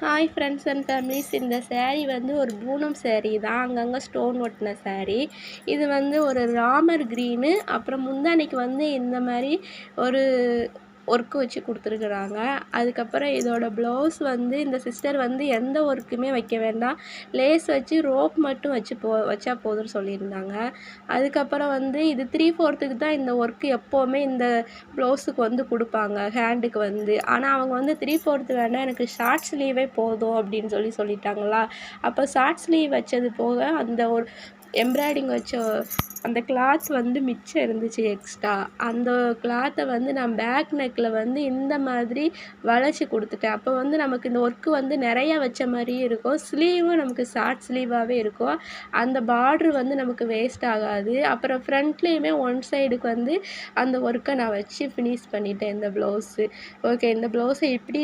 Hi friends and families. இந்த சேரீ வந்து ஒரு பூனம் சேரீ தான், அங்கங்கே ஸ்டோன் ஒட்டின சேரீ. இது வந்து ஒரு ராமர் க்ரீனு, அப்புறம் முந்தானைக்கு வந்து இந்த மாதிரி ஒரு ஒர்க்கு வச்சு கொடுத்துருக்குறாங்க. அதுக்கப்புறம் இதோட ப்ளவுஸ் வந்து இந்த சிஸ்டர் வந்து எந்த ஒர்க்குமே வைக்க வேண்டாம், லேஸ் வச்சு ரோப் மட்டும் வச்சா போதும்னு சொல்லியிருந்தாங்க. அதுக்கப்புறம் வந்து இது 3/4க்கு தான் இந்த ஒர்க்கு எப்போவுமே இந்த ப்ளவுஸுக்கு வந்து கொடுப்பாங்க ஹேண்டுக்கு வந்து. ஆனால் அவங்க வந்து 3/4 வேண்டாம், எனக்கு ஷார்ட் ஸ்லீவே போதும் அப்படின்னு சொல்லிட்டாங்களா. அப்போ ஷார்ட் ஸ்லீவ் வச்சது போக அந்த ஒரு எம்ப்ராய்டிங் வச்ச அந்த கிளாத் வந்து மிச்சம் இருந்துச்சு எக்ஸ்ட்ரா. அந்த கிளாத்தை வந்து நான் பேக் நெக்கில் வந்து இந்த மாதிரி வளைச்சி கொடுத்துட்டேன். அப்போ வந்து நமக்கு இந்த ஒர்க்கு வந்து நிறையா வச்ச மாதிரியும் இருக்கும், ஸ்லீவும் நமக்கு ஷார்ட் ஸ்லீவாகவே இருக்கும். அந்த பார்ட்ரு வந்து நமக்கு வேஸ்ட் ஆகாது. அப்புறம் ஃப்ரண்ட்லேயுமே ஒன் சைடுக்கு வந்து அந்த ஒர்க்கை நான் வச்சு ஃபினிஷ் பண்ணிட்டேன் இந்த ப்ளவுஸு. ஓகே, இந்த ப்ளவுஸை இப்படி